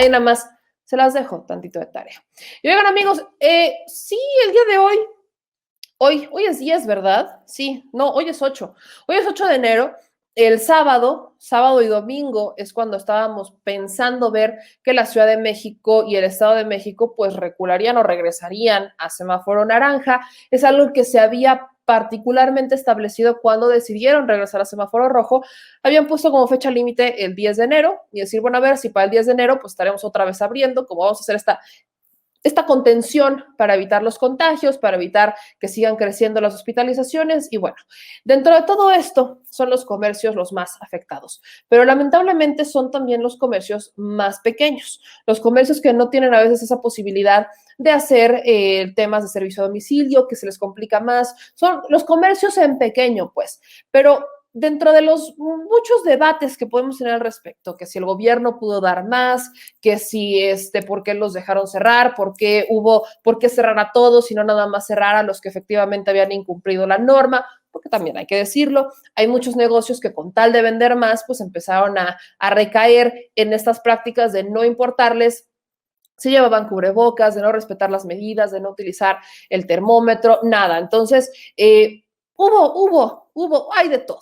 Ahí nada más se las dejo tantito de tarea. Y oigan, amigos, sí, el día de hoy es 10, ¿verdad? Sí, no, hoy es 8. Hoy es 8 de enero. El sábado y domingo es cuando estábamos pensando ver que la Ciudad de México y el Estado de México pues recularían o regresarían a semáforo naranja. Es algo que se había particularmente establecido cuando decidieron regresar a semáforo rojo. Habían puesto como fecha límite el 10 de enero y decir, bueno, a ver si para el 10 de enero pues estaremos otra vez abriendo, como vamos a hacer esta contención para evitar los contagios, para evitar que sigan creciendo las hospitalizaciones. Y bueno, dentro de todo esto son los comercios los más afectados, pero lamentablemente son también los comercios más pequeños, los comercios que no tienen a veces esa posibilidad de hacer temas de servicio a domicilio, que se les complica más, son los comercios en pequeño, pues, pero dentro de los muchos debates que podemos tener al respecto, que si el gobierno pudo dar más, que si por qué los dejaron cerrar, por qué cerrar a todos y no nada más cerrar a los que efectivamente habían incumplido la norma, porque también hay que decirlo, hay muchos negocios que con tal de vender más, pues empezaron a recaer en estas prácticas de no importarles si llevaban cubrebocas, de no respetar las medidas, de no utilizar el termómetro, nada. Entonces, hay de todo.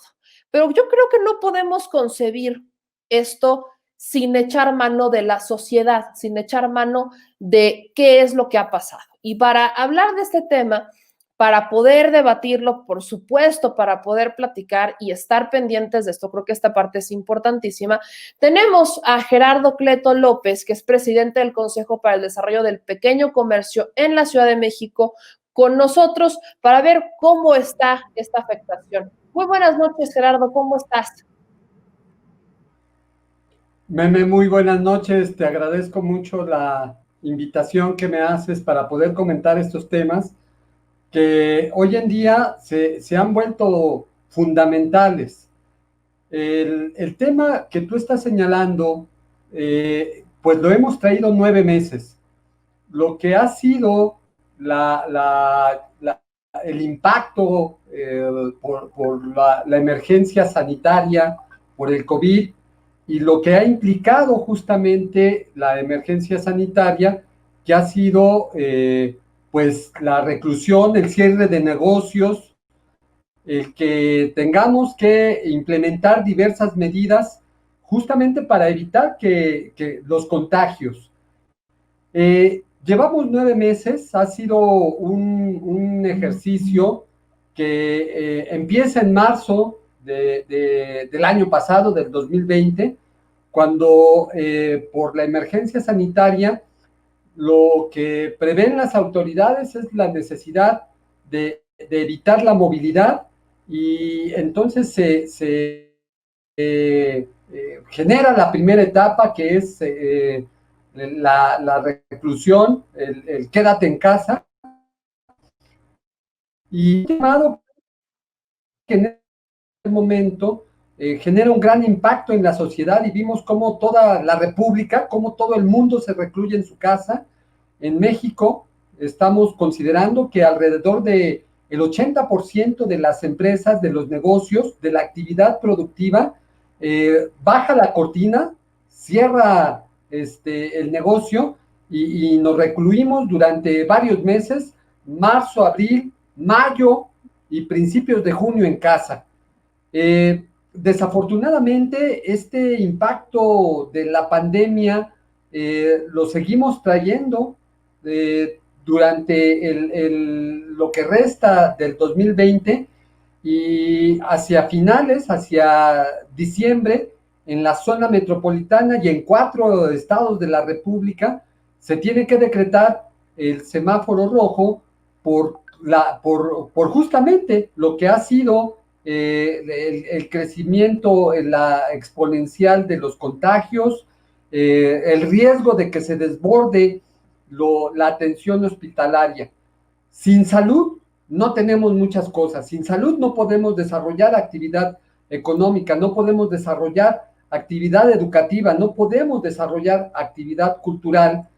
Pero yo creo que no podemos concebir esto sin echar mano de la sociedad, sin echar mano de qué es lo que ha pasado. Y para hablar de este tema, para poder debatirlo, por supuesto, para poder platicar y estar pendientes de esto, creo que esta parte es importantísima. Tenemos a Gerardo Cleto López, que es presidente del Consejo para el Desarrollo del Pequeño Comercio en la Ciudad de México, con nosotros para ver cómo está esta afectación. Muy buenas noches, Gerardo, ¿cómo estás? Meme, muy buenas noches. Te agradezco mucho la invitación que me haces para poder comentar estos temas que hoy en día se han vuelto fundamentales. El tema que tú estás señalando, pues lo hemos traído 9 meses. Lo que ha sido el impacto por la emergencia sanitaria, por el COVID, y lo que ha implicado justamente la emergencia sanitaria, que ha sido pues la reclusión, el cierre de negocios, el que tengamos que implementar diversas medidas justamente para evitar que los contagios. Llevamos 9 meses, ha sido un ejercicio que empieza en marzo del año pasado, del 2020, cuando por la emergencia sanitaria lo que prevén las autoridades es la necesidad de evitar la movilidad, y entonces se genera la primera etapa, que es la reclusión, el quédate en casa, y llamado que en este momento genera un gran impacto en la sociedad, y vimos cómo toda la República, cómo todo el mundo se recluye en su casa. En México estamos considerando que alrededor de el 80% de las empresas, de los negocios, de la actividad productiva, baja la cortina, cierra el negocio, y nos recluimos durante varios meses, marzo, abril, mayo y principios de junio en casa. Desafortunadamente, este impacto de la pandemia lo seguimos trayendo durante lo que resta del 2020, y hacia finales, hacia diciembre, en la zona metropolitana y en 4 estados de la República, se tiene que decretar el semáforo rojo por justamente lo que ha sido el crecimiento, la exponencial de los contagios, el riesgo de que se desborde la atención hospitalaria. Sin salud no tenemos muchas cosas. Sin salud no podemos desarrollar actividad económica, no podemos desarrollar actividad educativa, no podemos desarrollar actividad cultural.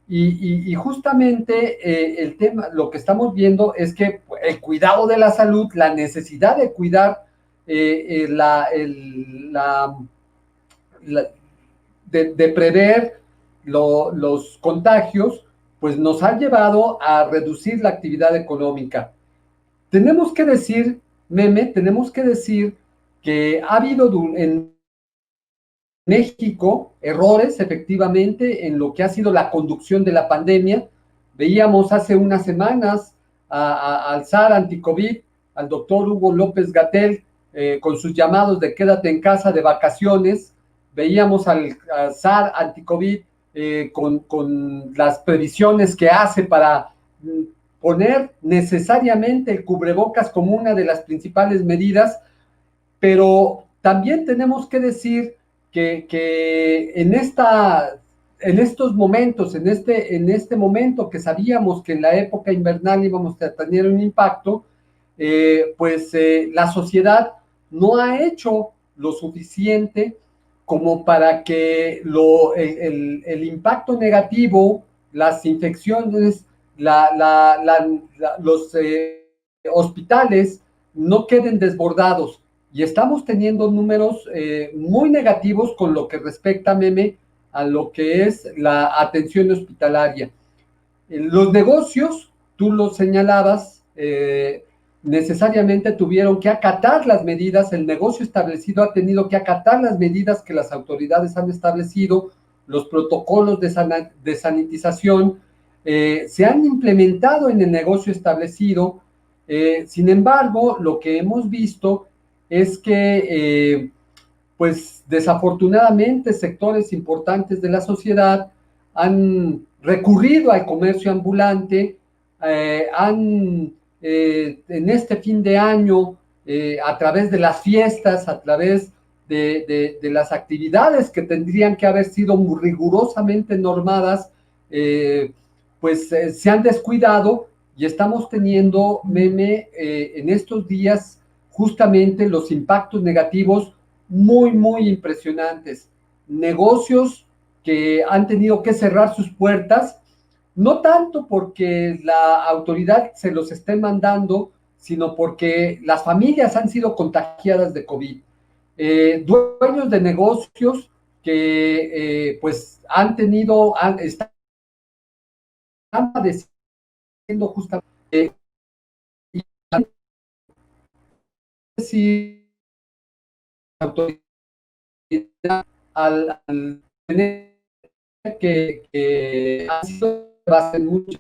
Y justamente el tema, lo que estamos viendo es que el cuidado de la salud, la necesidad de cuidar de prever los contagios, pues nos han llevado a reducir la actividad económica. Tenemos que decir, Meme, tenemos que decir que ha habido en México errores, efectivamente, en lo que ha sido la conducción de la pandemia. Veíamos hace unas semanas al SAR anticovid, al doctor Hugo López-Gatell, con sus llamados de quédate en casa de vacaciones. Veíamos al SAR anticovid con las previsiones que hace para poner necesariamente el cubrebocas como una de las principales medidas, pero también tenemos que decir que en estos momentos, en este momento que sabíamos que en la época invernal íbamos a tener un impacto, la sociedad no ha hecho lo suficiente como para que el impacto negativo, las infecciones, los hospitales no queden desbordados. Y estamos teniendo números muy negativos con lo que respecta, Meme, a lo que es la atención hospitalaria. Los negocios, tú lo señalabas, necesariamente tuvieron que acatar las medidas, el negocio establecido ha tenido que acatar las medidas que las autoridades han establecido, los protocolos de sanitización se han implementado en el negocio establecido. Sin embargo, lo que hemos visto es que, pues desafortunadamente, sectores importantes de la sociedad han recurrido al comercio ambulante, en este fin de año, a través de las fiestas, a través de las actividades que tendrían que haber sido muy rigurosamente normadas, se han descuidado y estamos teniendo, Meme, en estos días justamente los impactos negativos muy, muy impresionantes. Negocios que han tenido que cerrar sus puertas, no tanto porque la autoridad se los esté mandando, sino porque las familias han sido contagiadas de COVID. Dueños de negocios que están padeciendo justamente si autoridad al tener que ha sido base en mucho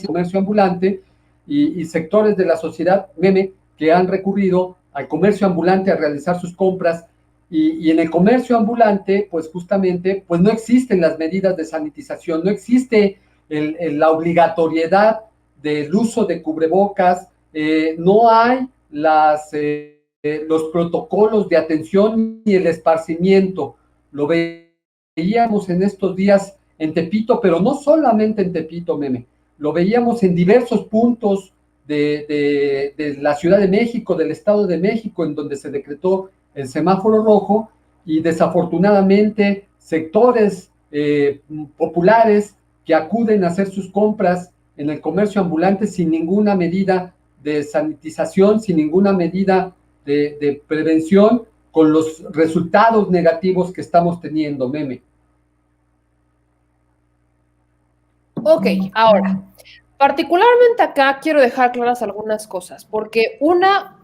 comercio ambulante y sectores de la sociedad, Meme, que han recurrido al comercio ambulante a realizar sus compras y en el comercio ambulante, pues justamente, pues no existen las medidas de sanitización, no existe la obligatoriedad del uso de cubrebocas, no hay los protocolos de atención ni el esparcimiento. Lo veíamos en estos días en Tepito, pero no solamente en Tepito, Meme, lo veíamos en diversos puntos de la Ciudad de México, del Estado de México, en donde se decretó el semáforo rojo y desafortunadamente sectores populares que acuden a hacer sus compras en el comercio ambulante sin ninguna medida de sanitización, sin ninguna medida de prevención, con los resultados negativos que estamos teniendo, Meme. Ok, ahora, particularmente acá quiero dejar claras algunas cosas, porque una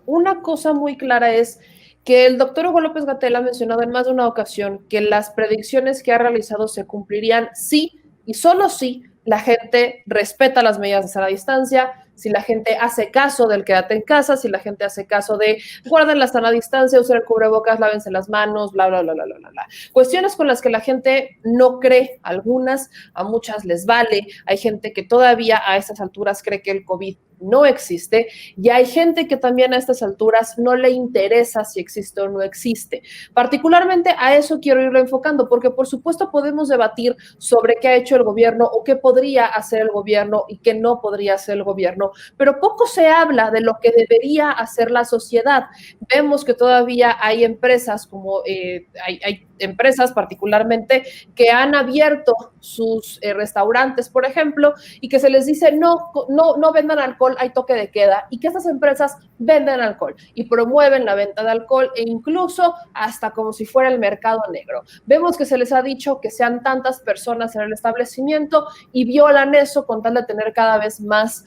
cosa muy clara es que el doctor Hugo López-Gatell ha mencionado en más de una ocasión que las predicciones que ha realizado se cumplirían sí y solo si la gente respeta las medidas de sana distancia, si la gente hace caso del quédate en casa, si la gente hace caso de guarden la sana distancia, usen el cubrebocas, lávense las manos, bla, bla, bla, bla, bla, bla. Cuestiones con las que la gente no cree, algunas, a muchas les vale, hay gente que todavía a estas alturas cree que el COVID no existe y hay gente que también a estas alturas no le interesa si existe o no existe. Particularmente a eso quiero irlo enfocando, porque por supuesto podemos debatir sobre qué ha hecho el gobierno o qué podría hacer el gobierno y qué no podría hacer el gobierno, pero poco se habla de lo que debería hacer la sociedad. Vemos que todavía hay empresas como hay empresas particularmente que han abierto sus restaurantes, por ejemplo, y que se les dice no vendan alcohol alcohol hay toque de queda y que estas empresas venden alcohol y promueven la venta de alcohol e incluso hasta como si fuera el mercado negro. Vemos que se les ha dicho que sean tantas personas en el establecimiento y violan eso con tal de tener cada vez más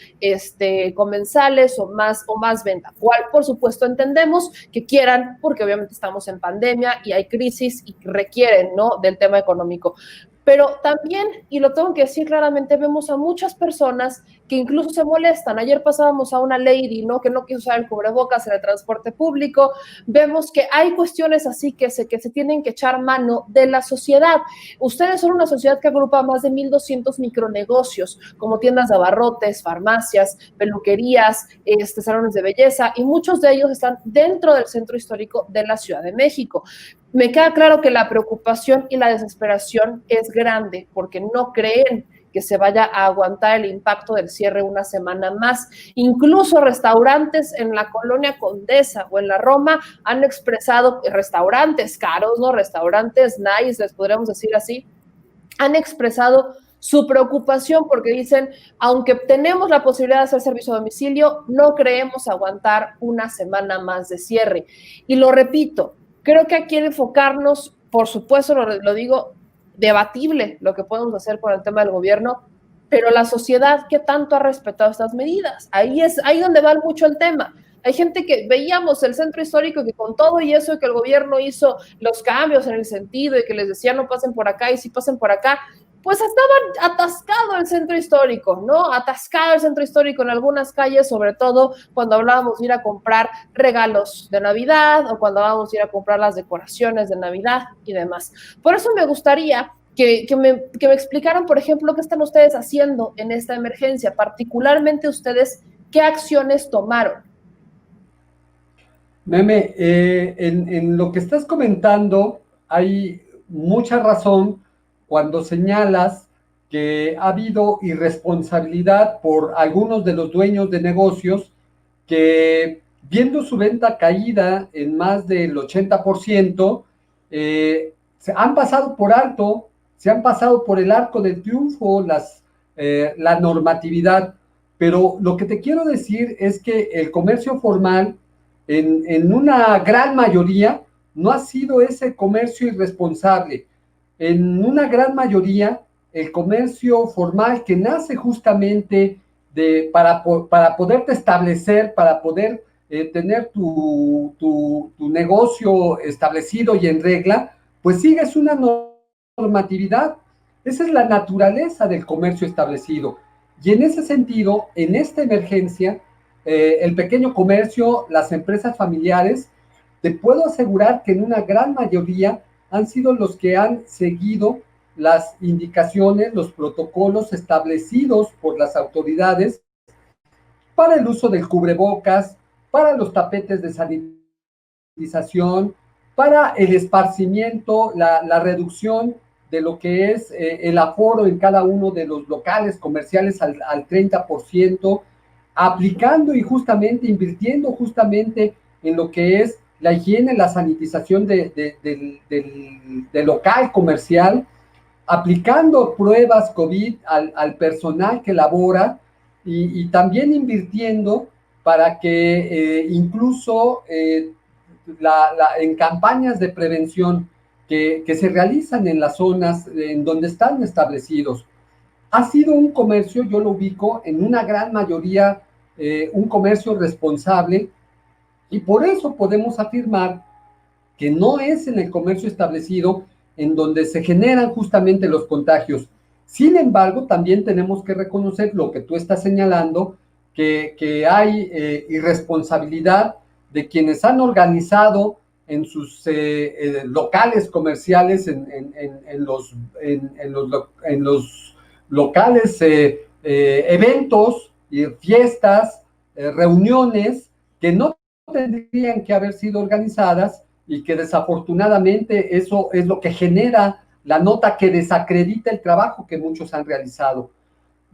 comensales o más venta, cual por supuesto entendemos que quieran porque obviamente estamos en pandemia y hay crisis y requieren, ¿no?, del tema económico. Pero también, y lo tengo que decir claramente, vemos a muchas personas que incluso se molestan. Ayer pasábamos a una lady, ¿no?, que no quiso usar el cubrebocas en el transporte público. Vemos que hay cuestiones así que se tienen que echar mano de la sociedad. Ustedes son una sociedad que agrupa más de 1,200 micronegocios, como tiendas de abarrotes, farmacias, peluquerías, salones de belleza, y muchos de ellos están dentro del centro histórico de la Ciudad de México. Me queda claro que la preocupación y la desesperación es grande porque no creen que se vaya a aguantar el impacto del cierre una semana más. Incluso restaurantes en la colonia Condesa o en la Roma han expresado, restaurantes caros, ¿no?, restaurantes nice, les podríamos decir así, han expresado su preocupación porque dicen, aunque tenemos la posibilidad de hacer servicio a domicilio, no creemos aguantar una semana más de cierre. Y lo repito, creo que hay que enfocarnos, por supuesto, lo digo, debatible lo que podemos hacer con el tema del gobierno, pero la sociedad, ¿qué tanto ha respetado estas medidas? Ahí donde va mucho el tema. Hay gente que veíamos el centro histórico que con todo y eso que el gobierno hizo los cambios en el sentido y que les decía no pasen por acá y sí pasen por acá, pues estaba atascado el centro histórico, ¿no? Atascado el centro histórico en algunas calles, sobre todo cuando hablábamos de ir a comprar regalos de Navidad o cuando hablábamos de ir a comprar las decoraciones de Navidad y demás. Por eso me gustaría que me explicaran, por ejemplo, qué están ustedes haciendo en esta emergencia, particularmente ustedes, qué acciones tomaron. Meme, en lo que estás comentando hay mucha razón cuando señalas que ha habido irresponsabilidad por algunos de los dueños de negocios que, viendo su venta caída en más del 80%, se han pasado por alto, se han pasado por el arco del triunfo la normatividad. Pero lo que te quiero decir es que el comercio formal, en una gran mayoría, no ha sido ese comercio irresponsable. En una gran mayoría, el comercio formal que nace justamente para poderte establecer, para poder tener tu negocio establecido y en regla, pues sigues una normatividad. Esa es la naturaleza del comercio establecido. Y en ese sentido, en esta emergencia, el pequeño comercio, las empresas familiares, te puedo asegurar que en una gran mayoría han sido los que han seguido las indicaciones, los protocolos establecidos por las autoridades para el uso del cubrebocas, para los tapetes de sanitización, para el esparcimiento, la reducción de lo que es el aforo en cada uno de los locales comerciales al 30%, aplicando y justamente invirtiendo justamente en lo que es la higiene, la sanitización del local comercial, aplicando pruebas COVID al personal que labora y también invirtiendo para que incluso en campañas de prevención que se realizan en las zonas en donde están establecidos. Ha sido un comercio, yo lo ubico en una gran mayoría, un comercio responsable, y por eso podemos afirmar que no es en el comercio establecido en donde se generan justamente los contagios. Sin embargo, también tenemos que reconocer lo que tú estás señalando, que hay irresponsabilidad de quienes han organizado en sus locales comerciales, en los locales, eventos, fiestas, reuniones que no tendrían que haber sido organizadas y que desafortunadamente eso es lo que genera la nota que desacredita el trabajo que muchos han realizado.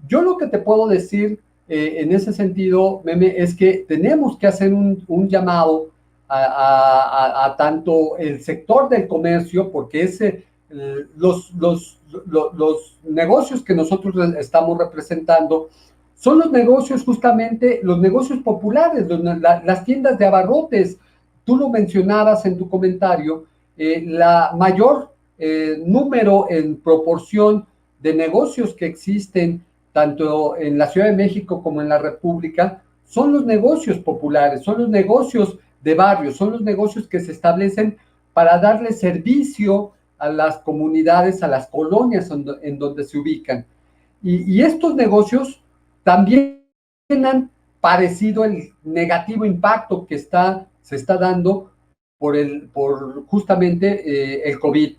Yo lo que te puedo decir en ese sentido, Meme, es que tenemos que hacer un llamado a tanto el sector del comercio, porque los negocios que nosotros estamos representando son los negocios justamente, los negocios populares, las tiendas de abarrotes. Tú lo mencionabas en tu comentario, la mayor número en proporción de negocios que existen tanto en la Ciudad de México como en la República son los negocios populares, son los negocios de barrios, son los negocios que se establecen para darle servicio a las comunidades, a las colonias en donde se ubican. Y estos negocios también han padecido el negativo impacto que se está dando por justamente el COVID.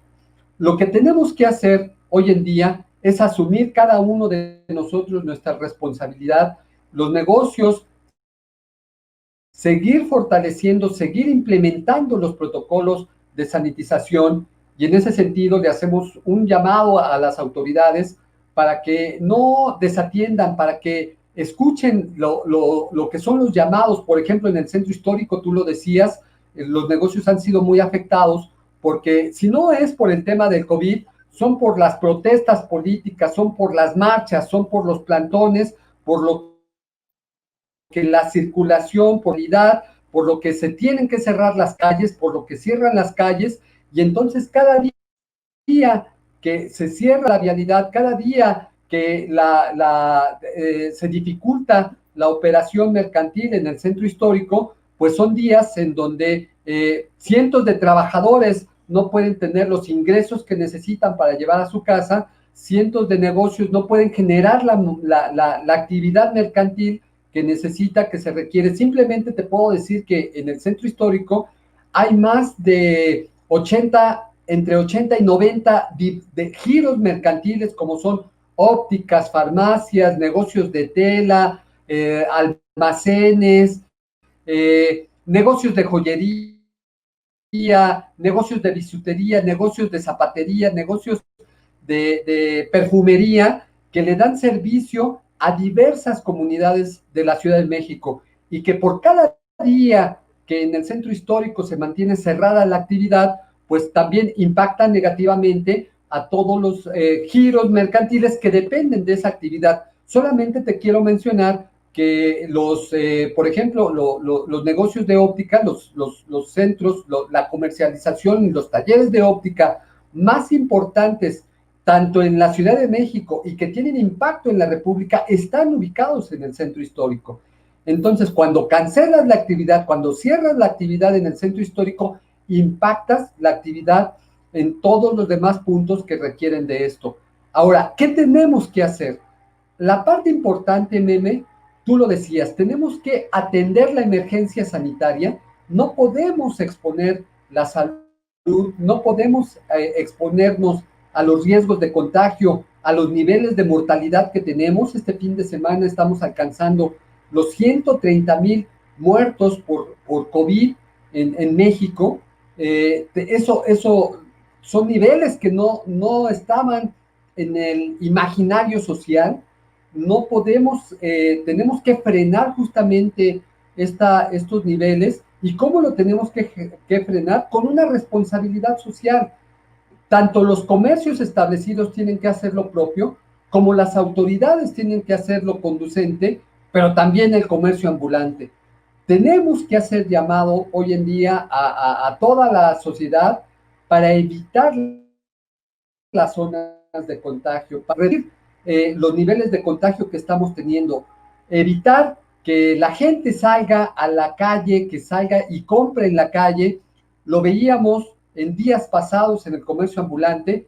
Lo que tenemos que hacer hoy en día es asumir cada uno de nosotros nuestra responsabilidad, los negocios, seguir fortaleciendo, seguir implementando los protocolos de sanitización, y en ese sentido le hacemos un llamado a las autoridades para que no desatiendan, para que escuchen lo que son los llamados. Por ejemplo, en el centro histórico, tú lo decías, los negocios han sido muy afectados, porque si no es por el tema del COVID, son por las protestas políticas, son por las marchas, son por los plantones, por lo que la circulación, por lo que se tienen que cerrar las calles, por lo que cierran las calles, y entonces cada día que se cierra la vialidad, cada día que se dificulta la operación mercantil en el centro histórico, pues son días en donde cientos de trabajadores no pueden tener los ingresos que necesitan para llevar a su casa, cientos de negocios no pueden generar la actividad mercantil que necesita, que se requiere. Simplemente te puedo decir que en el centro histórico hay más de 80, entre 80 y 90 de giros mercantiles, como son ópticas, farmacias, negocios de tela, almacenes, negocios de joyería, negocios de bisutería, negocios de zapatería, negocios de perfumería, que le dan servicio a diversas comunidades de la Ciudad de México, y que por cada día que en el centro histórico se mantiene cerrada la actividad, pues también impacta negativamente a todos los giros mercantiles que dependen de esa actividad. Solamente te quiero mencionar que por ejemplo, los negocios de óptica, los centros, la comercialización y los talleres de óptica más importantes, tanto en la Ciudad de México y que tienen impacto en la República, están ubicados en el centro histórico. Entonces, cuando cancelas la actividad, cuando cierras la actividad en el centro histórico, impactas la actividad en todos los demás puntos que requieren de esto. Ahora, ¿qué tenemos que hacer? La parte importante, Meme, tú lo decías, tenemos que atender la emergencia sanitaria, no podemos exponer la salud, no podemos exponernos a los riesgos de contagio, a los niveles de mortalidad que tenemos. Este fin de semana estamos alcanzando los 130,000 muertos por COVID en México. Eso son niveles que no estaban en el imaginario social. No podemos, tenemos que frenar justamente estos niveles. ¿Y cómo lo tenemos que frenar? Con una responsabilidad social. Tanto los comercios establecidos tienen que hacer lo propio, como las autoridades tienen que hacerlo conducente, pero también el comercio ambulante. Tenemos que hacer llamado hoy en día a toda la sociedad para evitar las zonas de contagio, para reducir los niveles de contagio que estamos teniendo, evitar que la gente salga a la calle, que salga y compre en la calle. Lo veíamos en días pasados en el comercio ambulante,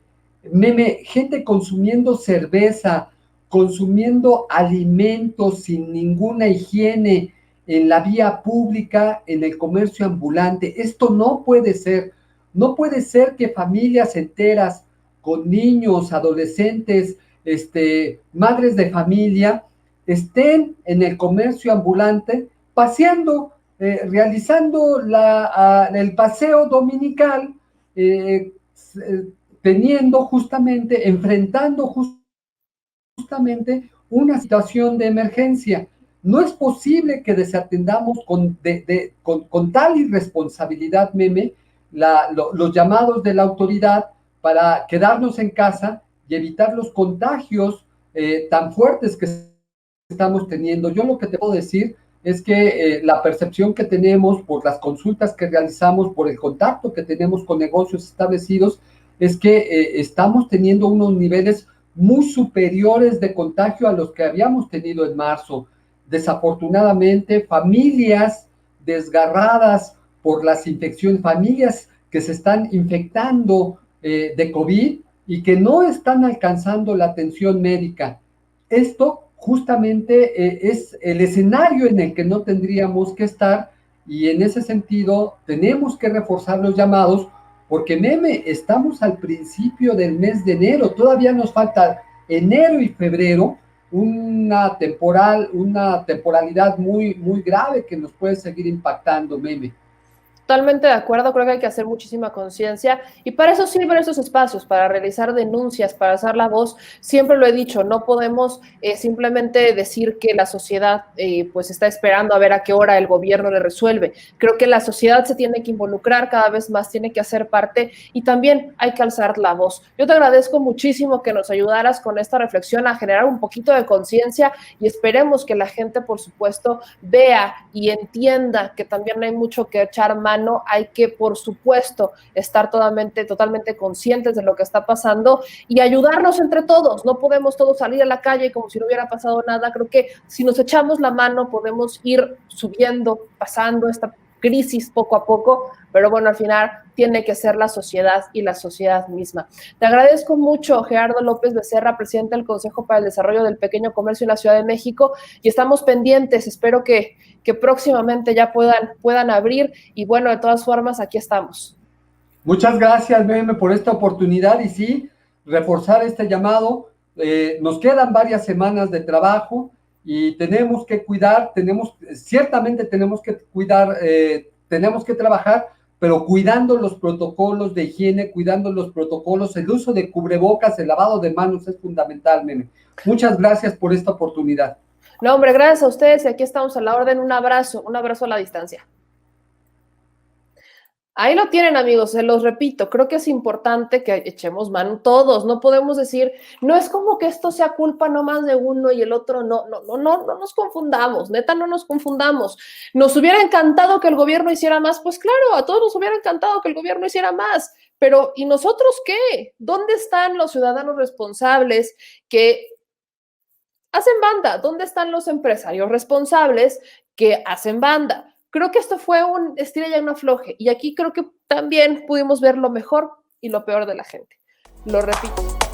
Meme, gente consumiendo cerveza, consumiendo alimentos sin ninguna higiene en la vía pública, en el comercio ambulante. Esto no puede ser. No puede ser que familias enteras con niños, adolescentes, madres de familia, estén en el comercio ambulante paseando, realizando el paseo dominical, teniendo justamente, enfrentando justamente una situación de emergencia. No es posible que desatendamos con tal irresponsabilidad, Meme, los llamados de la autoridad para quedarnos en casa y evitar los contagios tan fuertes que estamos teniendo. Yo lo que te puedo decir es que la percepción que tenemos por las consultas que realizamos, por el contacto que tenemos con negocios establecidos, es que estamos teniendo unos niveles muy superiores de contagio a los que habíamos tenido en marzo. Desafortunadamente, familias desgarradas por las infecciones, familias que se están infectando de COVID y que no están alcanzando la atención médica. Esto justamente es el escenario en el que no tendríamos que estar, y en ese sentido tenemos que reforzar los llamados, porque meme, estamos al principio del mes de enero, todavía nos falta enero y febrero, una temporalidad muy grave que nos puede seguir impactando, meme. Totalmente de acuerdo, creo que hay que hacer muchísima conciencia y para eso sirven estos espacios, para realizar denuncias, para alzar la voz. Siempre lo he dicho, no podemos simplemente decir que la sociedad pues está esperando a ver a qué hora el gobierno le resuelve. Creo que la sociedad se tiene que involucrar cada vez más, tiene que hacer parte y también hay que alzar la voz. Yo te agradezco muchísimo que nos ayudaras con esta reflexión a generar un poquito de conciencia y esperemos que la gente, por supuesto, vea y entienda que también hay mucho que echar mano. Hay que, por supuesto, estar totalmente conscientes de lo que está pasando y ayudarnos entre todos. No podemos todos salir a la calle como si no hubiera pasado nada. Creo que si nos echamos la mano podemos ir subiendo, pasando esta crisis poco a poco, pero bueno, al final tiene que ser la sociedad y la sociedad misma. Te agradezco mucho, Gerardo López Becerra, presidente del Consejo para el Desarrollo del Pequeño Comercio en la Ciudad de México, y estamos pendientes, espero que próximamente ya puedan abrir, y bueno, de todas formas, aquí estamos. Muchas gracias, Meme, por esta oportunidad, y sí, reforzar este llamado. Nos quedan varias semanas de trabajo y tenemos que cuidar, ciertamente tenemos que cuidar, tenemos que trabajar, pero cuidando los protocolos de higiene, cuidando los protocolos, el uso de cubrebocas, el lavado de manos es fundamental, Meme. Muchas gracias por esta oportunidad. No, hombre, gracias a ustedes y aquí estamos a la orden. Un abrazo a la distancia. Ahí lo tienen, amigos, se los repito, creo que es importante que echemos mano todos, no podemos decir, no es como que esto sea culpa nomás de uno y el otro no nos confundamos, neta, no nos confundamos. Nos hubiera encantado que el gobierno hiciera más, pues claro, a todos nos hubiera encantado que el gobierno hiciera más, pero ¿y nosotros qué? ¿Dónde están los ciudadanos responsables que hacen banda? ¿Dónde están los empresarios responsables que hacen banda? Creo que esto fue un estira y un afloje, y aquí creo que también pudimos ver lo mejor y lo peor de la gente. Lo repito.